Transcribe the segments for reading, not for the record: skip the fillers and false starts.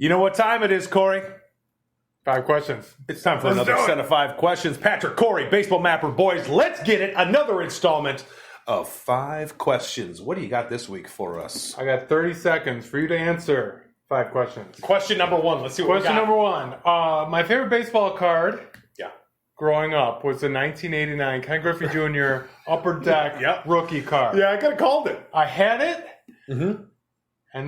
You know what time it is, Cory? 5 questions. It's time for another set of 5 questions. Patrick, Cory, Baseball Mapper boys, let's get it. Another installment of 5 questions. What do you got this week for us? I got 30 seconds for you to answer 5 questions. Question number 1. Let's see what Question we got. number 1. My favorite baseball card growing up was the 1989 Ken Griffey Jr. Upper Deck rookie card. Yeah, I could have called it. I had it, and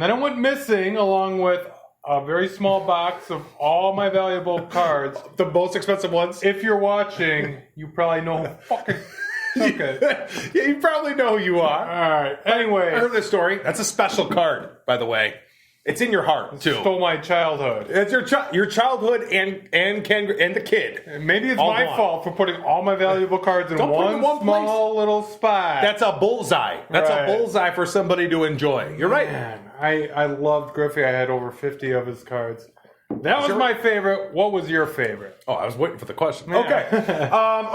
then it went missing along with a very small box of all my valuable cards. The most expensive ones? If you're watching, you probably know who fucking took it. Yeah, you probably know who you are. All right. Anyway. I heard this story. That's a special card, by the way. It's in your heart, too. Stole my childhood. It's your childhood and the kid. Maybe it's all my fault for putting all my valuable cards in one small little spot. That's a bullseye. That's a bullseye for somebody to enjoy. You're right. Man, I loved Griffey. I had over 50 of his cards. That was my favorite. What was your favorite? Oh, I was waiting for the question. Yeah. Okay.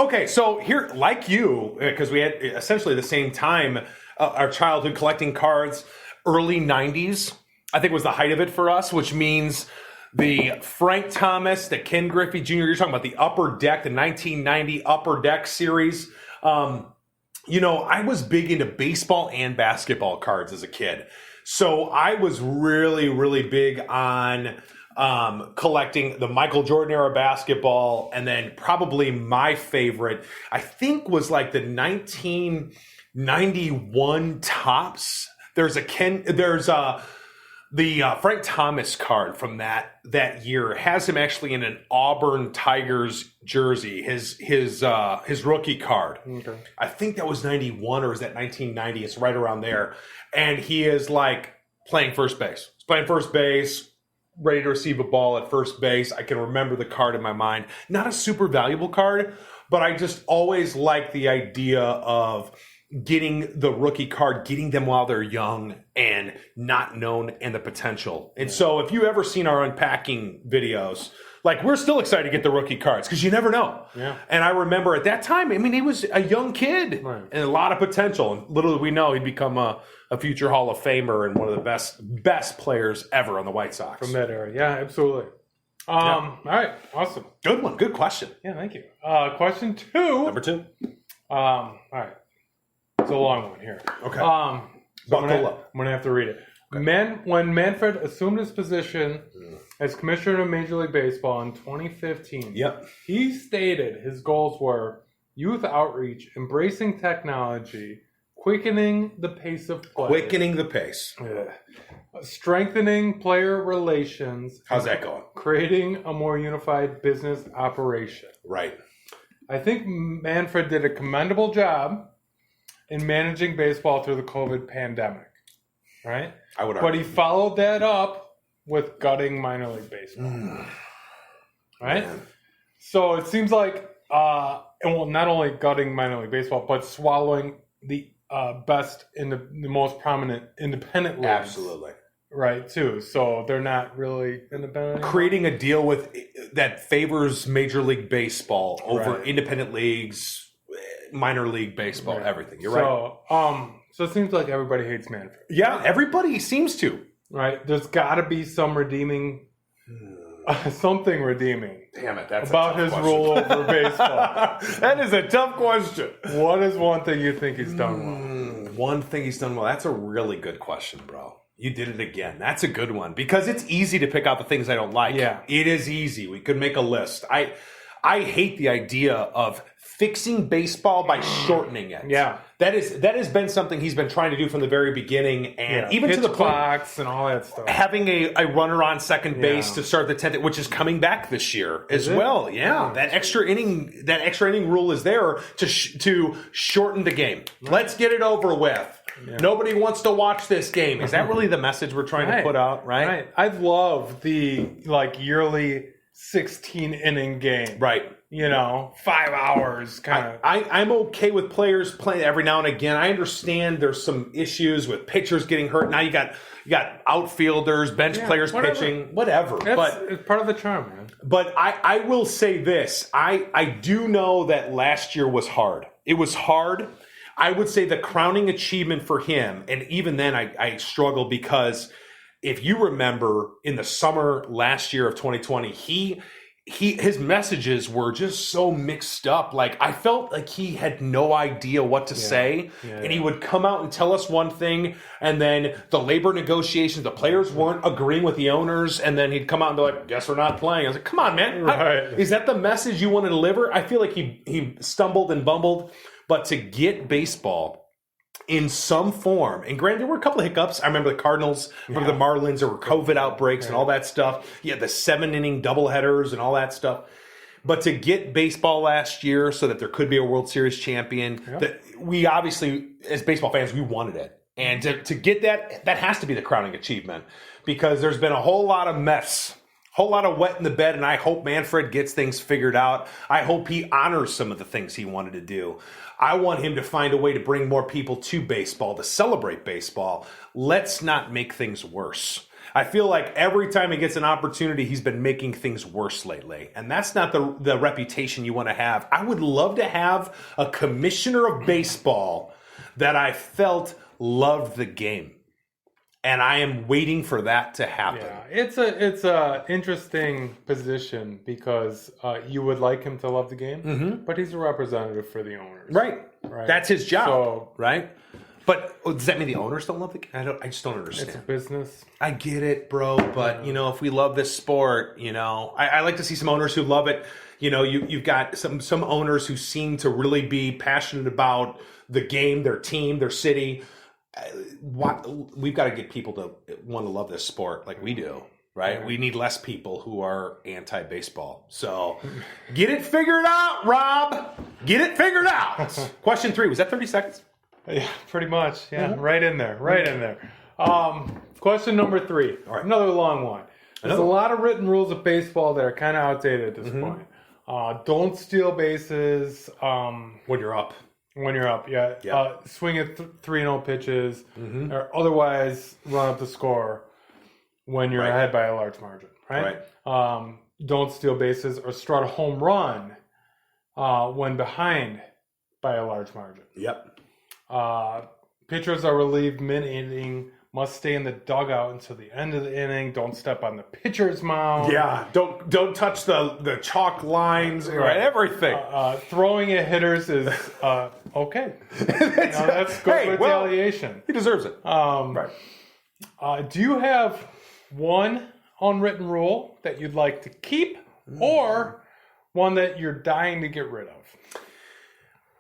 Okay, so here, like you, because we had essentially the same time, our childhood collecting cards, early 90s. I think was the height of it for us, which means the Frank Thomas, the Ken Griffey Jr., you're talking about the Upper Deck, the 1990 Upper Deck series. I was big into baseball and basketball cards as a kid. So I was really, really big on collecting the Michael Jordan era basketball. And then probably my favorite, I think, was like the 1991 Topps. The Frank Thomas card from that year has him actually in an Auburn Tigers jersey, his rookie card. Okay. I think that was 91 or is that 1990? It's right around there. And he is like playing first base. He's playing first base, ready to receive a ball at first base. I can remember the card in my mind. Not a super valuable card, but I just always liked the idea of getting the rookie card, getting them while they're young and not known, and the potential. And so if you ever seen our unpacking videos, like we're still excited to get the rookie cards because you never know. Yeah. And I remember at that time, I mean, he was a young kid and a lot of potential. And little did we know he'd become a future Hall of Famer and one of the best players ever on the White Sox. From that era. Yeah, absolutely. All right. Awesome. Good one. Good question. Yeah, thank you. Question 2. Number 2. All right. It's a long one here. Okay. Buckle up. I'm going to have to read it. Okay. When Manfred assumed his position as commissioner of Major League Baseball in 2015, he stated his goals were youth outreach, embracing technology, quickening the pace of play. Quickening the pace. Strengthening player relations. How's that going? Creating a more unified business operation. Right. I think Manfred did a commendable job in managing baseball through the COVID pandemic, right? I would argue. But he followed that up with gutting minor league baseball, right? Man. So it seems like, not only gutting minor league baseball, but swallowing the best in the most prominent independent leagues. Absolutely. Right, too. So they're not really independent anymore. Creating a deal that favors Major League Baseball over independent leagues, minor league baseball, everything. You're right. So it seems like everybody hates Manfred. Yeah, everybody seems to. Right. There's got to be some redeeming, something redeeming. Damn it, that's about his rule over baseball. That is a tough question. What is one thing you think he's done well? One thing he's done well. That's a really good question, bro. You did it again. That's a good one because it's easy to pick out the things I don't like. Yeah, it is easy. We could make a list. I hate the idea of fixing baseball by shortening it. Yeah. That has been something he's been trying to do from the very beginning, and even pitch to the clocks and all that stuff. Having a runner on second base to start the 10th, which is coming back this year as well. Yeah, that extra inning rule is there to shorten the game. Let's get it over with. Yeah. Nobody wants to watch this game. Is that really the message we're trying to put out? Right. I love the yearly 16-inning game. Right. 5 hours kind of. I'm okay with players playing every now and again. I understand there's some issues with pitchers getting hurt. Now you got outfielders, bench players pitching, whatever. It's part of the charm, man. But I will say this. I do know that last year was hard. It was hard. I would say the crowning achievement for him, and even then I struggle because if you remember in the summer last year of 2020, his messages were just so mixed up. Like, I felt like he had no idea what to say. And he would come out and tell us one thing, and then the labor negotiations, the players weren't agreeing with the owners, and then he'd come out and be like, guess we're not playing. I was like, come on, man. Is that the message you want to deliver? I feel like he stumbled and bumbled. But to get baseball in some form, and granted, there were a couple of hiccups. I remember the Cardinals, remember the Marlins, there were COVID outbreaks and all that stuff. You had the 7-inning doubleheaders and all that stuff. But to get baseball last year so that there could be a World Series champion, that we obviously, as baseball fans, we wanted it. And to get that has to be the crowning achievement, because there's been a whole lot of mess, whole lot of wet in the bed, and I hope Manfred gets things figured out. I hope he honors some of the things he wanted to do. I want him to find a way to bring more people to baseball, to celebrate baseball. Let's not make things worse. I feel like every time he gets an opportunity, he's been making things worse lately. And that's not the reputation you want to have. I would love to have a commissioner of baseball that I felt loved the game. And I am waiting for that to happen. Yeah, it's a interesting position because you would like him to love the game, but he's a representative for the owners. Right. That's his job, right? But does that mean the owners don't love the game? I just don't understand. It's a business. I get it, bro. But, if we love this sport, I like to see some owners who love it. You've got some owners who seem to really be passionate about the game, their team, their city. We've got to get people to want to love this sport like we do, right? We need less people who are anti-baseball. So get it figured out, Rob. Get it figured out. Question 3. Was that 30 seconds? Yeah, pretty much. Yeah, right in there. Question number 3. All right. Another long one. There's a lot of written rules of baseball that are kind of outdated at this point. Don't steal bases. When you're up. Swing at 3-0 pitches, or otherwise run up the score when you're ahead by a large margin, right? Don't steal bases or strut a home run when behind by a large margin. Pitchers are relieved mid-inning, must stay in the dugout until the end of the inning. Don't step on the pitcher's mound. Yeah, don't touch the chalk lines. Everything. Throwing at hitters is okay. That's good retaliation. Well, he deserves it. Do you have one unwritten rule that you'd like to keep, or one that you're dying to get rid of?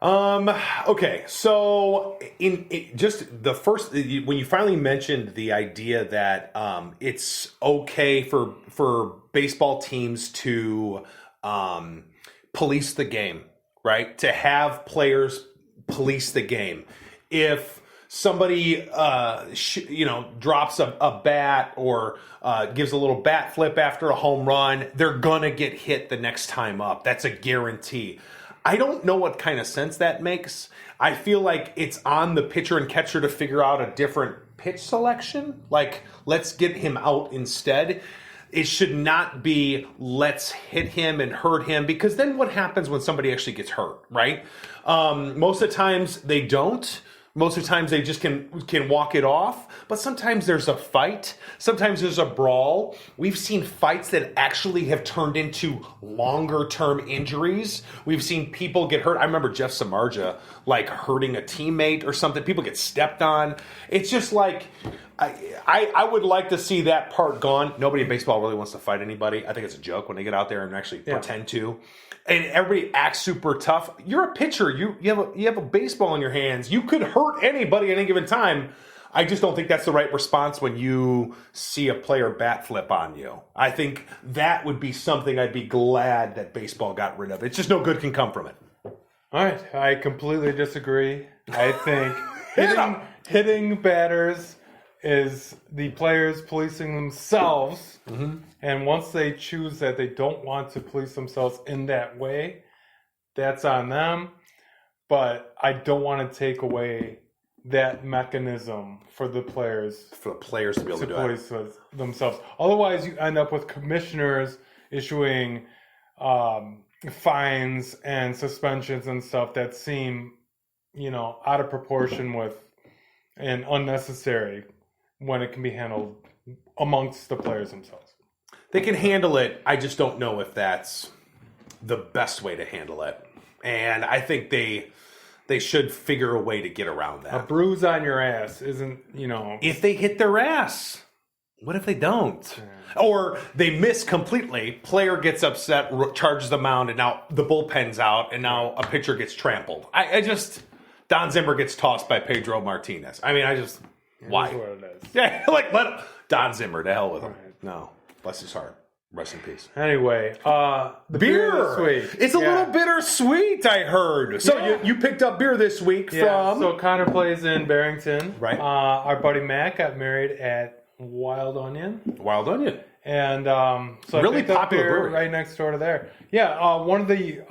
Okay, so in just the first, when you finally mentioned the idea that it's okay for baseball teams to police the game, right? To have players police the game. If somebody drops a bat or gives a little bat flip after a home run, they're gonna get hit the next time up. That's a guarantee. I don't know what kind of sense that makes. I feel like it's on the pitcher and catcher to figure out a different pitch selection. Like, let's get him out instead. It should not be let's hit him and hurt him, because then what happens when somebody actually gets hurt, right? Most of the times they don't. Most of the times they just can walk it off, but sometimes there's a fight. Sometimes there's a brawl. We've seen fights that actually have turned into longer-term injuries. We've seen people get hurt. I remember Jeff Samardzija, hurting a teammate or something. People get stepped on. It's just like, I would like to see that part gone. Nobody in baseball really wants to fight anybody. I think it's a joke when they get out there and actually pretend to. And everybody acts super tough. You're a pitcher. You have a baseball in your hands. You could hurt anybody at any given time. I just don't think that's the right response when you see a player bat flip on you. I think that would be something I'd be glad that baseball got rid of. It's just no good can come from it. All right. I completely disagree. I think hitting batters is the players policing themselves. And once they choose that they don't want to police themselves in that way, that's on them. But I don't want to take away that mechanism for the players. For the players to be able to police themselves. Otherwise, you end up with commissioners issuing fines and suspensions and stuff that seem, out of proportion with and unnecessary when it can be handled amongst the players themselves. They can handle it. I just don't know if that's the best way to handle it. And I think they should figure a way to get around that. A bruise on your ass isn't, If they hit their ass, what if they don't? Yeah. Or they miss completely, player gets upset, charges the mound, and now the bullpen's out, and now a pitcher gets trampled. Don Zimmer gets tossed by Pedro Martinez. I mean, why? That's what it is. Yeah, let Don Zimmer, to hell with him. Right. No, bless his heart. Rest in peace. Anyway, the beer this week. It's a little bittersweet, I heard. So you picked up beer this week from... So Connor plays in Barrington. Right. Our buddy Matt got married at Wild Onion. Wild Onion. And so really I picked up beer popular right next door to there. Yeah, one of the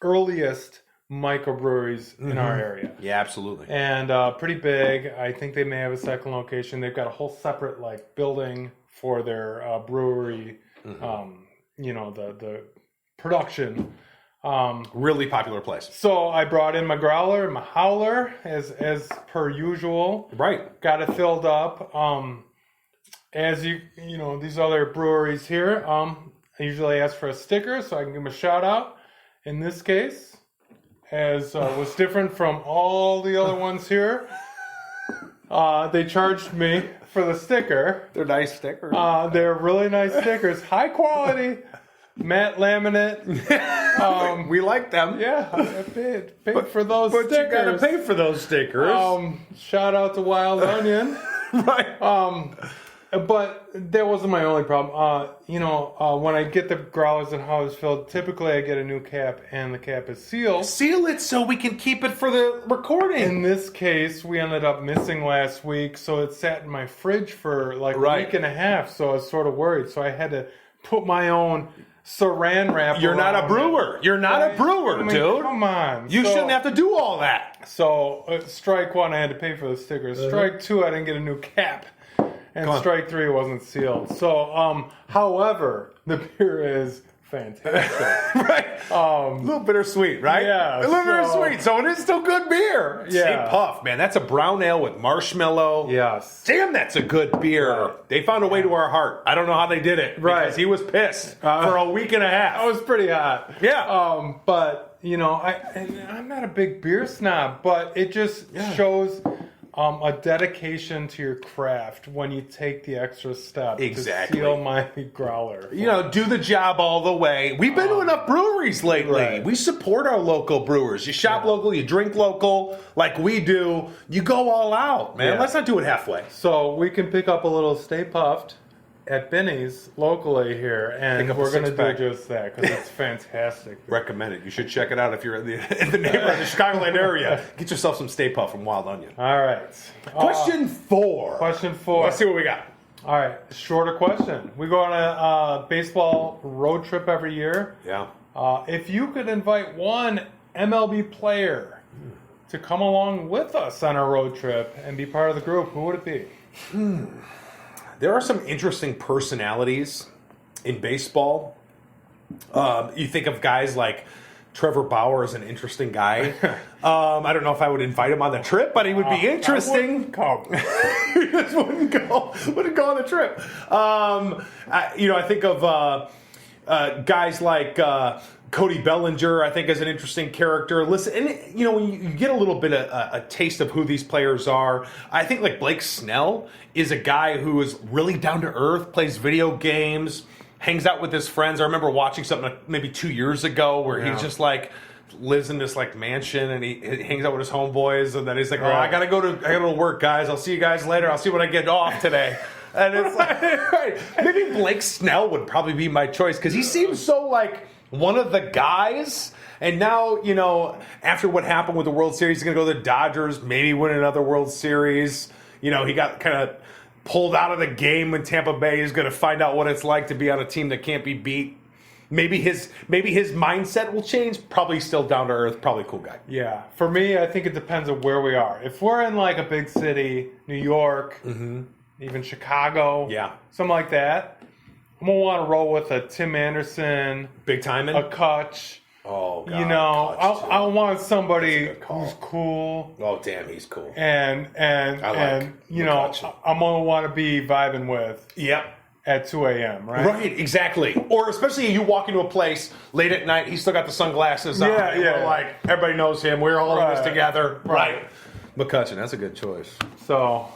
earliest microbreweries in our area. Yeah, absolutely. And pretty big. I think they may have a second location. They've got a whole separate building for their brewery. The production. Really popular place. So I brought in my growler and my howler as per usual. Right. Got it filled up. As these other breweries here, I usually ask for a sticker so I can give them a shout out. In this case, as was different from all the other ones here, they charged me for the sticker. They're nice stickers. They're really nice stickers. High quality. Matte laminate. We like them. Yeah, I paid for those stickers. But you gotta pay for those stickers. Shout out to Wild Onion. Right. But that wasn't my only problem. When I get the growlers and howlers filled, typically I get a new cap, and the cap is sealed. Seal it so we can keep it for the recording. In this case, we ended up missing last week, so it sat in my fridge for a week and a half, so I was sort of worried. So I had to put my own saran wrap You're not a brewer. It. You're not a brewer, dude. Come on. You shouldn't have to do all that. So, strike one, I had to pay for the stickers. Strike two, I didn't get a new cap. And strike three wasn't sealed. So, however, the beer is fantastic. Right. A little bittersweet, right? Yeah. A little bittersweet. So it is still good beer. Yeah. St. Puff, man. That's a brown ale with marshmallow. Yes. Damn, that's a good beer. Right. They found a way to our heart. I don't know how they did it. Right. Because he was pissed for a week and a half. I was pretty hot. Yeah. But, I'm not a big beer snob, but it just shows... a dedication to your craft when you take the extra step to seal my growler. Do the job all the way. We've been to enough breweries lately. Right. We support our local brewers. You shop local, you drink local, like we do. You go all out, man. Yeah. Let's not do it halfway. So we can pick up a little Stay Puffed at Benny's locally here, and we're going to do just that because it's fantastic. Recommend it. You should check it out if you're in the neighborhood, the Chicagoland area. Get yourself some Stay Puft from Wild Onion. All right. Question 4. Question 4. Let's see what we got. All right. Shorter question. We go on a baseball road trip every year. Yeah. If you could invite one MLB player to come along with us on our road trip and be part of the group, who would it be? There are some interesting personalities in baseball. You think of guys like Trevor Bauer as an interesting guy. I don't know if I would invite him on the trip, but he would be interesting. He just wouldn't go on the trip. I think of guys like Cody Bellinger, I think, is an interesting character. Listen, and when you get a little bit of a taste of who these players are, I think like Blake Snell is a guy who is really down to earth, plays video games, hangs out with his friends. I remember watching something maybe 2 years ago where he's just lives in this mansion and he hangs out with his homeboys, and then he's like, I gotta go to work, guys. I'll see you guys later. I'll see when I get off today. And it's right. Maybe Blake Snell would probably be my choice because he seems so like one of the guys. And now, after what happened with the World Series, he's going to go to the Dodgers, maybe win another World Series. He got kind of pulled out of the game when Tampa Bay. He's going to find out what it's like to be on a team that can't be beat. Maybe his mindset will change. Probably still down to earth. Probably a cool guy. Yeah. For me, I think it depends on where we are. If we're in a big city, New York, even Chicago, something like that, I'm going to want to roll with a Tim Anderson. Big timing? A Kutch. Oh, God. You know, I want somebody who's cool. Oh, damn, he's cool. And you know, I'm going to want to be vibing with. Yep. At 2 a.m., right? Right, exactly. Or especially you walk into a place late at night, he's still got the sunglasses on. Yeah, yeah. We're like, everybody knows him. We're all in this together. Right. McCutcheon, that's a good choice. So,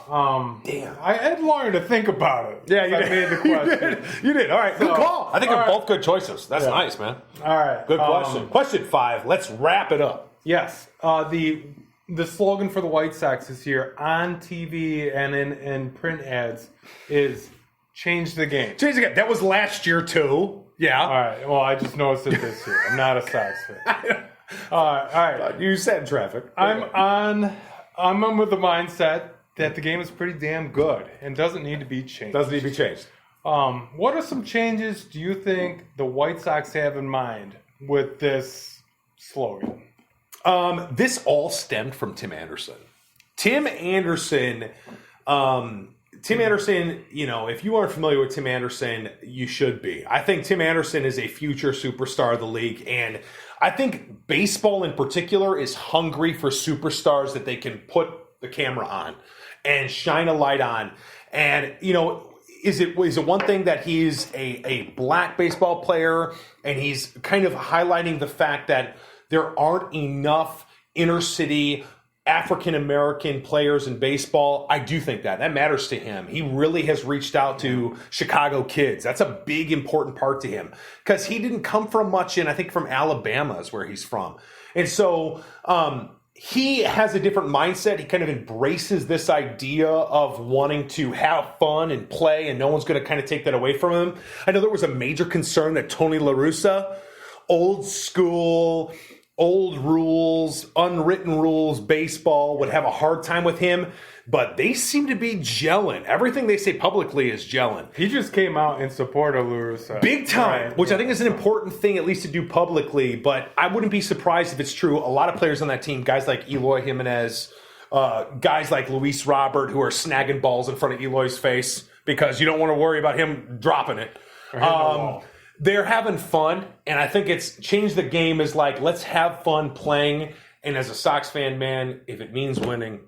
damn. I had longer to think about it. Yeah, you I did. made the question. You did. All right, good call. I think they're both good choices. That's nice, man. All right. Good question. Question 5. Let's wrap it up. Yes. The slogan for the White Sox this year on TV and in print ads is change the game. Change the game. That was last year, too. Yeah. All right. Well, I just noticed it this year. I'm not a Sox fan. All right. You sat in traffic. I'm on with the mindset that the game is pretty damn good and doesn't need to be changed. Doesn't need to be changed. What are some changes do you think the White Sox have in mind with this slogan? This all stemmed from Tim Anderson. Tim Anderson, you know, if you aren't familiar with Tim Anderson, you should be. I think Tim Anderson is a future superstar of the league, and I think baseball in particular is hungry for superstars that they can put the camera on and shine a light on. And, you know, is it one thing that he's a black baseball player and he's kind of highlighting the fact that there aren't enough inner city African-American players in baseball? I do think that matters to him. He really has reached out to Chicago kids. That's a big, important part to him because he didn't come from much from Alabama is where he's from. And so he has a different mindset. He kind of embraces this idea of wanting to have fun and play, and no one's going to kind of take that away from him. I know there was a major concern that Tony La Russa, old school, old rules, unwritten rules, baseball would have a hard time with him, but they seem to be gelling. Everything they say publicly is gelling. He just came out in support of La Russa. Big time, right. Which I think is an important thing at least to do publicly, but I wouldn't be surprised if it's true. A lot of players on that team, guys like Eloy Jimenez, guys like Luis Robert, who are snagging balls in front of Eloy's face because you don't want to worry about him dropping it. They're having fun, and I think it's changed the game is like, let's have fun playing. And as a Sox fan, man, if it means winning,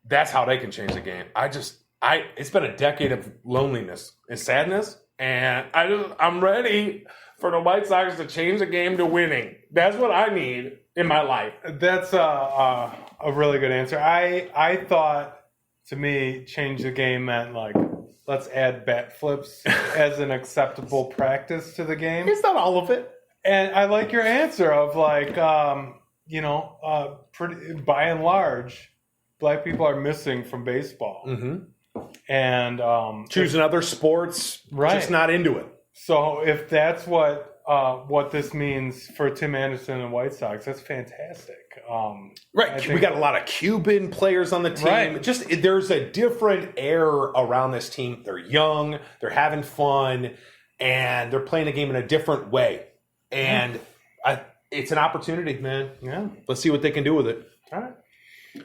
that's how they can change the game. It's been a decade of loneliness and sadness, and I'm ready for the White Sox to change the game to winning. That's what I need in my life. That's a really good answer. I thought, to me, change the game meant like, let's add bat flips as an acceptable practice to the game. It's not all of it. And I like your answer of like, by and large, black people are missing from baseball. Mm-hmm. And choosing other sports, right. Just not into it. So if that's what this means for Tim Anderson and White Sox, that's fantastic. Right. We got a lot of Cuban players on the team. Right. Just there's a different air around this team. They're young, they're having fun, and they're playing the game in a different way. And it's an opportunity, man. Yeah. Let's see what they can do with it. All right.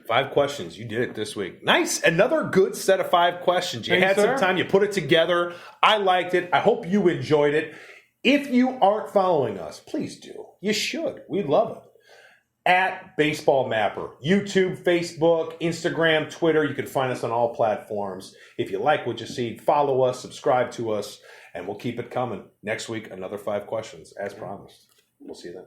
5 questions. You did it this week. Nice. Another good set of 5 questions. You had some time. You put it together. I liked it. I hope you enjoyed it. If you aren't following us, please do. You should. We'd love it. At Baseball Mapper. YouTube, Facebook, Instagram, Twitter. You can find us on all platforms. If you like what you see, follow us, subscribe to us, and we'll keep it coming. Next week, another 5 questions, as promised. We'll see you then.